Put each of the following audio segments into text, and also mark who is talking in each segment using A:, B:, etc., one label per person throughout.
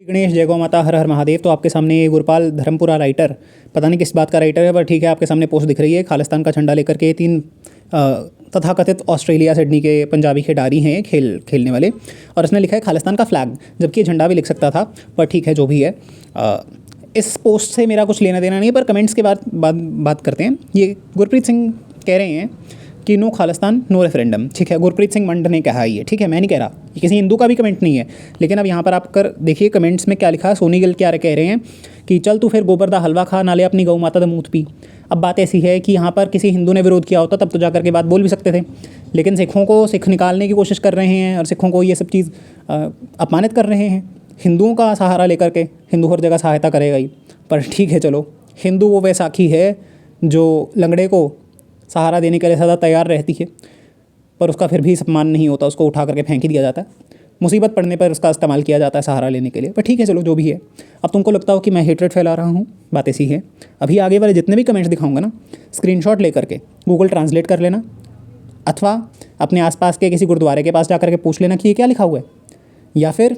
A: गणेश, जय गौ माता, हर हर महादेव। तो आपके सामने ये गुरपाल धर्मपुरा राइटर, पता नहीं किस बात का राइटर है पर ठीक है, आपके सामने पोस्ट दिख रही है। खालिस्तान का झंडा लेकर के तीन तथाकथित ऑस्ट्रेलिया सिडनी के पंजाबी खिलाड़ी हैं खेलने वाले, और इसने लिखा है खालिस्तान का फ्लैग, जबकि ये झंडा भी लिख सकता था, पर ठीक है जो भी है। इस पोस्ट से मेरा कुछ लेना देना नहीं है, पर कमेंट्स के बाद बात करते हैं। ये गुरप्रीत सिंह कह रहे हैं कि नो खालिस्तान नो रेफरेंडम। ठीक है, गुरप्रीत सिंह मंड ने कहा ये, ठीक है, मैं नहीं कह रहा, ये किसी हिंदू का भी कमेंट नहीं है। लेकिन अब यहाँ पर आप कर देखिए कमेंट्स में क्या लिखा है। सोनी गिल क्या कह रहे हैं कि चल तू फिर गोबर दा हलवा खा, नाले अपनी गौ माता दा मूत पी। अब बात ऐसी है कि यहाँ पर किसी हिंदू ने विरोध किया होता तब तो जाकर के बात बोल भी सकते थे, लेकिन सिखों को सिख निकालने की कोशिश कर रहे हैं और सिखों को ये सब चीज़ अपमानित कर रहे हैं। हिंदुओं का सहारा लेकर के हिंदू हर जगह सहायता करेगा ही, पर ठीक है चलो, हिंदू वो वैसाखी है जो लंगड़े को सहारा देने के लिए सदा तैयार रहती है, पर उसका फिर भी सम्मान नहीं होता, उसको उठा करके फेंक ही दिया जाता है। मुसीबत पड़ने पर उसका इस्तेमाल किया जाता है सहारा लेने के लिए, पर ठीक है चलो जो भी है। अब तुमको लगता हो कि मैं हेट्रेड फैला रहा हूँ, बात ऐसी है। अभी आगे वाले जितने भी कमेंट्स दिखाऊंगा ना, स्क्रीनशॉट लेकर के गूगल ट्रांसलेट कर लेना, अथवा अपने आसपास के किसी गुरुद्वारे के पास जाकर के पूछ लेना कि ये क्या लिखा हुआ है, या फिर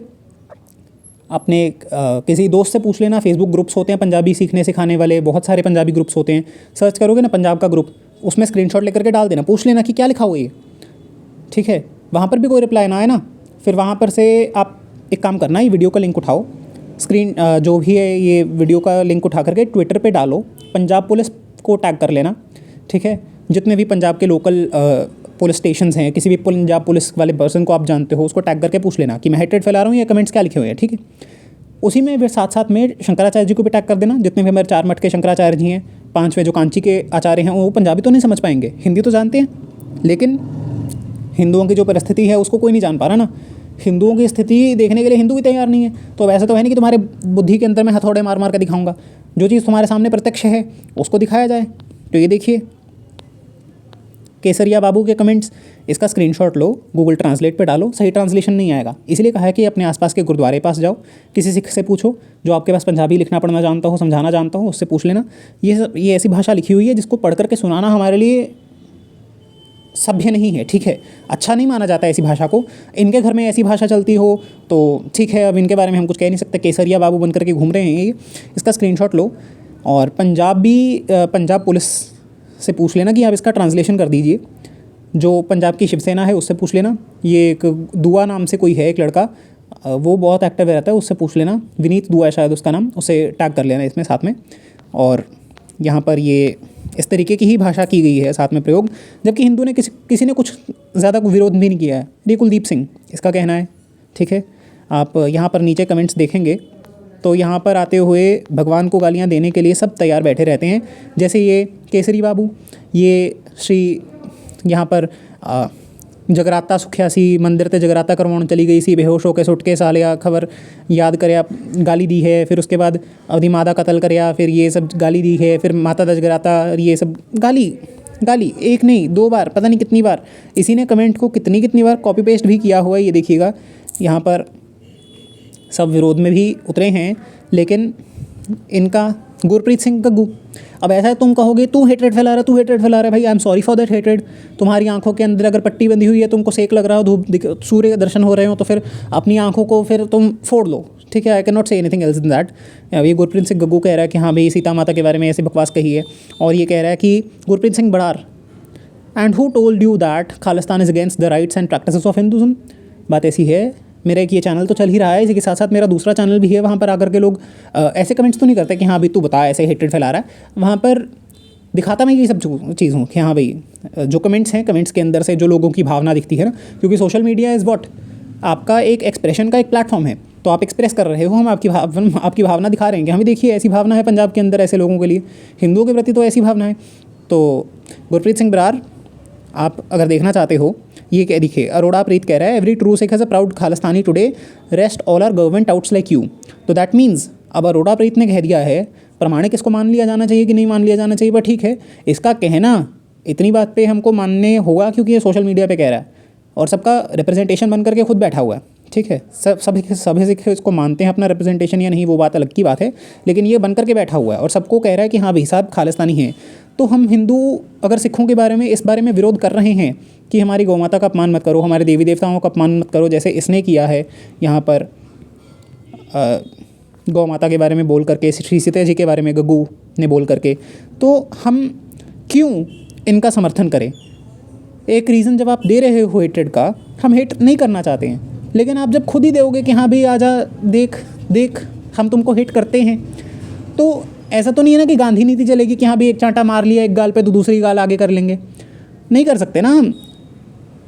A: अपने किसी दोस्त से पूछ लेना। फेसबुक ग्रुप्स होते हैं पंजाबी सीखने सिखाने वाले, बहुत सारे पंजाबी ग्रुप्स होते हैं, सर्च करोगे ना पंजाब का ग्रुप, उसमें स्क्रीनशॉट लेकर के डाल देना, पूछ लेना कि क्या लिखा हुआ है ये, ठीक है। वहाँ पर भी कोई रिप्लाई ना आए ना, फिर वहाँ पर से आप एक काम करना, ये वीडियो का लिंक उठाओ, स्क्रीन जो भी है ये वीडियो का लिंक उठा करके ट्विटर पे डालो, पंजाब पुलिस को टैग कर लेना, ठीक है। जितने भी पंजाब के लोकल पुलिस स्टेशंस हैं, किसी भी पंजाब पुलिस वाले पर्सन को आप जानते हो, उसको टैग करके पूछ लेना कि मैं हेट्रेड फैला रहा हूँ, ये कमेंट्स क्या लिखे हुए हैं, ठीक है। उसी में फिर साथ साथ में शंकराचार्य जी को भी टैग कर देना। जितने भी हमारे 4 मठ के शंकराचार्य जी हैं, 5वें जो कांची के आचार्य हैं, वो पंजाबी तो नहीं समझ पाएंगे, हिंदी तो जानते हैं, लेकिन हिंदुओं की जो परिस्थिति है उसको कोई नहीं जान पा रहा ना। हिंदुओं की स्थिति देखने के लिए हिंदू भी तैयार नहीं है। तो वैसे तो है नहीं कि तुम्हारे बुद्धि के अंदर मैं हथौड़े मार मार कर दिखाऊंगा, जो चीज़ तुम्हारे सामने प्रत्यक्ष है उसको दिखाया जाए। तो ये देखिए केसरिया बाबू के कमेंट्स, इसका स्क्रीनशॉट लो, गूगल ट्रांसलेट पे डालो, सही ट्रांसलेशन नहीं आएगा, इसलिए कहा है कि अपने आसपास के गुरुद्वारे पास जाओ, किसी सिख से पूछो जो आपके पास पंजाबी लिखना पढ़ना जानता हो, समझाना जानता हो, उससे पूछ लेना। ये ऐसी भाषा लिखी हुई है जिसको पढ़ करके सुनाना हमारे लिए सभ्य नहीं है, ठीक है, अच्छा नहीं माना जाता है ऐसी भाषा को। इनके घर में ऐसी भाषा चलती हो तो ठीक है, अब इनके बारे में हम कुछ कह नहीं सकते, केसरिया बाबू बन करके घूम रहे हैं ये। इसका स्क्रीनशॉट लो और पंजाब पुलिस से पूछ लेना कि आप इसका ट्रांसलेशन कर दीजिए। जो पंजाब की शिवसेना है उससे पूछ लेना, ये एक दुआ नाम से कोई है एक लड़का, वो बहुत एक्टिव रहता है, उससे पूछ लेना, विनीत दुआ है शायद उसका नाम, उसे टैग कर लेना इसमें साथ में। और यहाँ पर ये इस तरीके की ही भाषा की गई है साथ में प्रयोग, जबकि हिंदू ने किसी ने कुछ ज़्यादा विरोध भी नहीं किया है। ये कुलदीप सिंह इसका कहना है, ठीक है। आप यहाँ पर नीचे कमेंट्स देखेंगे तो यहाँ पर आते हुए भगवान को गालियाँ देने के लिए सब तैयार बैठे रहते हैं, जैसे ये केसरी बाबू, ये श्री यहाँ पर जगराता सुखिया सी मंदिर ते जगराता करवाने चली गई सी, बेहोश होकर सुट के सालिया खबर याद करया गाली दी है, फिर उसके बाद अवधि मादा कत्ल करया, फिर ये सब गाली दी है, फिर माता दा जगराता, ये सब गाली एक नहीं 2 बार, पता नहीं कितनी बार इसी ने कमेंट को कितनी बार कॉपी पेस्ट भी किया हुआ है। ये देखिएगा यहाँ पर सब विरोध में भी उतरे हैं, लेकिन इनका गुरप्रीत सिंह गग्गू। अब ऐसा है, तुम कहोगे तू हेट्रेड फैला रहा है, भाई I am sorry for that hatred. तुम्हारी आंखों के अंदर अगर पट्टी बंधी हुई है, तुमको सेक लग रहा हो, धूप सूर्य के दर्शन हो रहे हो, तो फिर अपनी आंखों को फिर तुम फोड़ लो, ठीक है। I can not say anything else in that. ये गुरप्रीत सिंह गग्गू कह रहा है कि हाँ भाई सीता माता के बारे में ऐसी बकवास कही है, और ये कह रहा है कि Gurpreet Singh Badar, and who told you that Khalistan is against the rights and practices of Hinduism. बात ऐसी है, मेरा एक ये चैनल तो चल ही रहा है, इसी के साथ साथ मेरा दूसरा चैनल भी है, वहाँ पर आकर के लोग ऐसे कमेंट्स तो नहीं करते कि हाँ भाई तू बता ऐसे हेट्रेड फैला रहा है। वहाँ पर दिखाता मैं ये सब चीज़ हूँ कि हाँ भाई जो कमेंट्स हैं, कमेंट्स के अंदर से जो लोगों की भावना दिखती है ना, क्योंकि सोशल मीडिया इज़ व्हाट, आपका एक एक्सप्रेशन का एक प्लेटफॉर्म है, तो आप एक्सप्रेस कर रहे हो, हम आपकी भावना दिखा रहे हैं कि हमें देखिए ऐसी भावना है पंजाब के अंदर ऐसे लोगों के लिए, हिंदुओं के प्रति तो ऐसी भावना है। तो गुरप्रीत सिंह बरार, आप अगर देखना चाहते हो, ये क्या दिखे, अरोड़ा प्रीत कह रहा है every true Sikh has a proud Khalistani today, rest all are government outs like you. तो दैट मीन्स अब अरोड़ा प्रीत ने कह दिया है, प्रमाणिक इसको मान लिया जाना चाहिए कि नहीं मान लिया जाना चाहिए, पर ठीक है, इसका कहना इतनी बात पे हमको मानने होगा क्योंकि ये सोशल मीडिया पे कह रहा है और सबका रिप्रेजेंटेशन बन करके खुद बैठा हुआ है, ठीक है। सभी सिख इसको मानते हैं अपना रिप्रेजेंटेशन या नहीं, वो बात अलग की बात है, लेकिन ये बन करके बैठा हुआ है और सबको कह रहा है कि हाँ भाई साहब खालिस्तानी हैं। तो हम हिंदू अगर सिखों के बारे में इस बारे में विरोध कर रहे हैं कि हमारी गौ माता का अपमान मत करो, हमारे देवी देवताओं का अपमान मत करो, जैसे इसने किया है यहाँ पर गौ माता के बारे में बोल करके, श्री सीता जी के बारे में गग्गू ने बोल करके, तो हम क्यों इनका समर्थन करें? एक रीज़न जब आप दे रहे हो हेट्रेड का, हम हेट नहीं करना चाहते हैं, लेकिन आप जब खुद ही दोगे कि हाँ भाई आजा देख देख हम तुमको हेट करते हैं, तो ऐसा तो नहीं है ना कि गांधी नीति चलेगी कि हाँ भाई एक चांटा मार लिया एक गाल पे तो दूसरी गाल आगे कर लेंगे। नहीं कर सकते ना हम।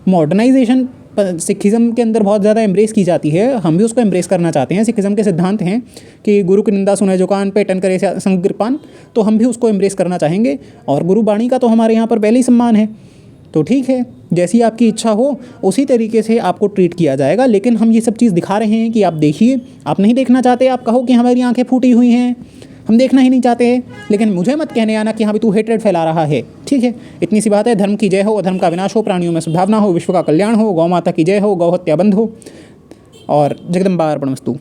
A: मॉडर्नाइजेशन सिखिज़म के अंदर बहुत ज़्यादा एम्ब्रेस की जाती है, हम भी उसको एम्ब्रेस करना चाहते हैं। सिखिज़म के सिद्धांत हैं कि गुरु की निंदा सुने जो कान पे, टन करे संग कृपान, तो हम भी उसको एम्ब्रेस करना चाहेंगे। और गुरु बाणी का तो हमारे यहाँ पर पहले ही सम्मान है, तो ठीक है, जैसी आपकी इच्छा हो उसी तरीके से आपको ट्रीट किया जाएगा। लेकिन हम ये सब चीज़ दिखा रहे हैं कि आप देखिए। आप नहीं देखना चाहते, आप कहो कि हमारी आंखें फूटी हुई हैं, हम देखना ही नहीं चाहते, लेकिन मुझे मत कहने आना कि हाँ भाई तू हेट्रेड फैला रहा है। ठीक है, इतनी सी बात है। धर्म की जय हो, अधर्म का विनाश हो, प्राणियों में सद्भावना हो, विश्व का कल्याण हो, गौ माता की जय हो, गौ हत्या बंद हो, और जगदम्बा अर्पणमस्तु।